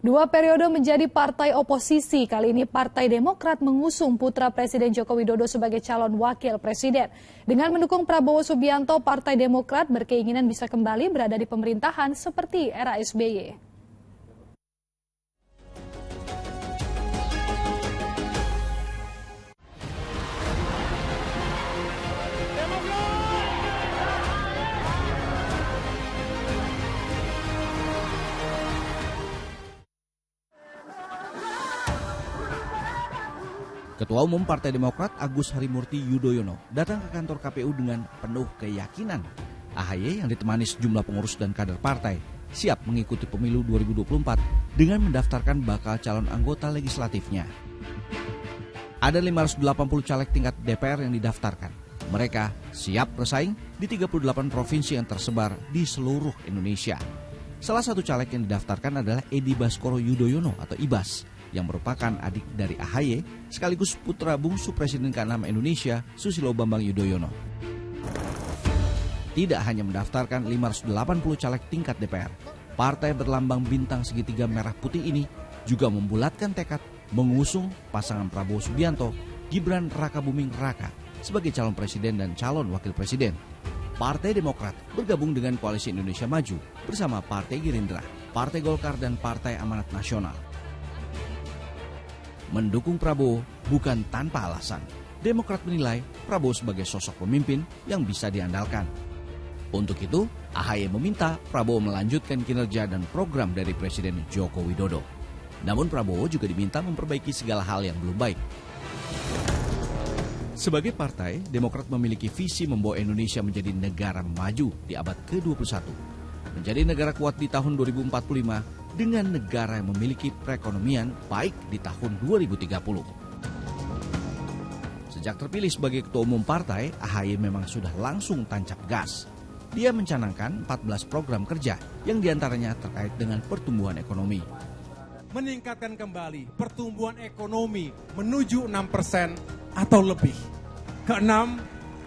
Dua periode menjadi partai oposisi, kali ini Partai Demokrat mengusung putra Presiden Joko Widodo sebagai calon wakil presiden. Dengan mendukung Prabowo Subianto, Partai Demokrat berkeinginan bisa kembali berada di pemerintahan seperti era SBY. Ketua Umum Partai Demokrat Agus Harimurti Yudhoyono datang ke kantor KPU dengan penuh keyakinan AHY yang ditemani sejumlah pengurus dan kader partai siap mengikuti pemilu 2024 dengan mendaftarkan bakal calon anggota legislatifnya. Ada 580 caleg tingkat DPR yang didaftarkan. Mereka siap bersaing di 38 provinsi yang tersebar di seluruh Indonesia. Salah satu caleg yang didaftarkan adalah Edi Baskoro Yudhoyono atau Ibas, yang merupakan adik dari AHY sekaligus putra bungsu Presiden ke-6 Indonesia Susilo Bambang Yudhoyono. Tidak hanya mendaftarkan 580 caleg tingkat DPR, partai berlambang bintang segitiga merah putih ini juga membulatkan tekad mengusung pasangan Prabowo Subianto, Gibran Rakabuming Raka sebagai calon presiden dan calon wakil presiden. Partai Demokrat bergabung dengan Koalisi Indonesia Maju bersama Partai Gerindra, Partai Golkar dan Partai Amanat Nasional. Mendukung Prabowo bukan tanpa alasan. Demokrat menilai Prabowo sebagai sosok pemimpin yang bisa diandalkan. Untuk itu, AHY meminta Prabowo melanjutkan kinerja dan program dari Presiden Joko Widodo. Namun Prabowo juga diminta memperbaiki segala hal yang belum baik. Sebagai partai, Demokrat memiliki visi membawa Indonesia menjadi negara maju di abad ke-21. Menjadi negara kuat di tahun 2045 dengan negara yang memiliki perekonomian baik di tahun 2030. Sejak terpilih sebagai ketua umum partai, AHY memang sudah langsung tancap gas. Dia mencanangkan 14 program kerja yang diantaranya terkait dengan pertumbuhan ekonomi. Meningkatkan kembali pertumbuhan ekonomi menuju 6% atau lebih. Keenam,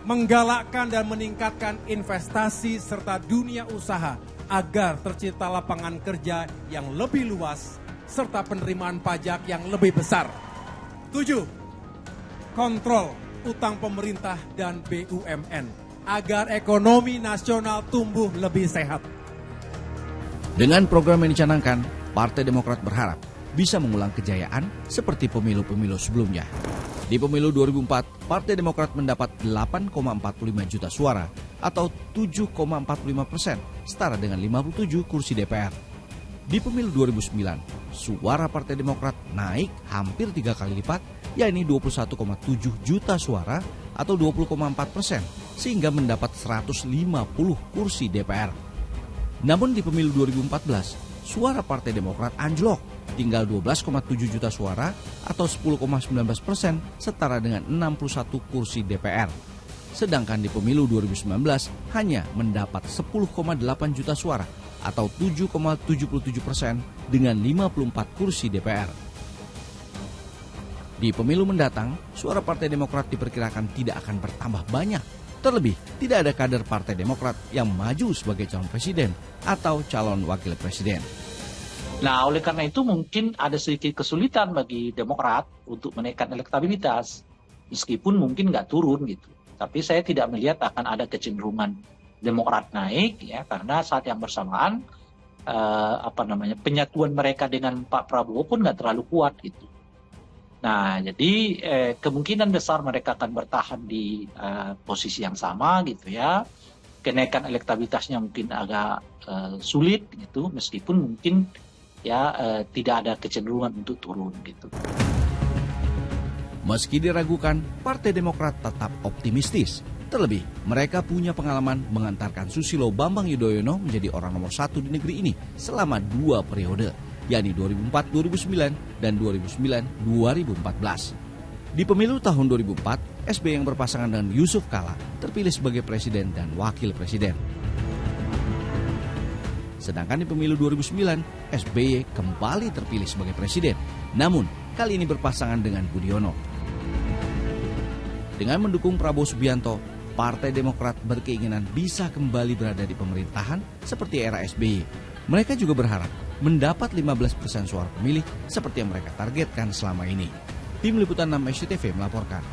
menggalakkan dan meningkatkan investasi serta dunia usaha agar tercipta lapangan kerja yang lebih luas serta penerimaan pajak yang lebih besar. 7. Kontrol utang pemerintah dan BUMN agar ekonomi nasional tumbuh lebih sehat. Dengan program yang dicanangkan, Partai Demokrat berharap bisa mengulang kejayaan seperti pemilu-pemilu sebelumnya. Di pemilu 2004, Partai Demokrat mendapat 8,45 juta suara atau 7,45%, setara dengan 57 kursi DPR. Di pemilu 2009, suara Partai Demokrat naik hampir 3 kali lipat, yakni 21,7 juta suara atau 20,4%, sehingga mendapat 150 kursi DPR. Namun di pemilu 2014, suara Partai Demokrat anjlok, tinggal 12,7 juta suara atau 10,19%, setara dengan 61 kursi DPR. Sedangkan di pemilu 2019 hanya mendapat 10,8 juta suara atau 7,77% dengan 54 kursi DPR. Di pemilu mendatang, suara Partai Demokrat diperkirakan tidak akan bertambah banyak. Terlebih, tidak ada kader Partai Demokrat yang maju sebagai calon presiden atau calon wakil presiden. Nah, oleh karena itu mungkin ada sedikit kesulitan bagi Demokrat untuk menaikkan elektabilitas, meskipun mungkin nggak turun gitu. Tapi saya tidak melihat akan ada kecenderungan Demokrat naik, ya, karena saat yang bersamaan penyatuan mereka dengan Pak Prabowo pun nggak terlalu kuat gitu. Nah, jadi kemungkinan besar mereka akan bertahan di posisi yang sama gitu ya. Kenaikan elektabilitasnya mungkin agak sulit gitu, meskipun mungkin tidak ada kecenderungan untuk turun gitu. Meski diragukan, Partai Demokrat tetap optimistis. Terlebih, mereka punya pengalaman mengantarkan Susilo Bambang Yudhoyono menjadi orang nomor 1 di negeri ini selama 2 periode, yakni 2004-2009 dan 2009-2014. Di pemilu tahun 2004, SBY yang berpasangan dengan Yusuf Kala terpilih sebagai presiden dan wakil presiden. Sedangkan di pemilu 2009, SBY kembali terpilih sebagai presiden. Namun, kali ini berpasangan dengan Budiono. Dengan mendukung Prabowo Subianto, Partai Demokrat berkeinginan bisa kembali berada di pemerintahan seperti era SBY. Mereka juga berharap mendapat 15% suara pemilih seperti yang mereka targetkan selama ini. Tim Liputan 6 SCTV melaporkan.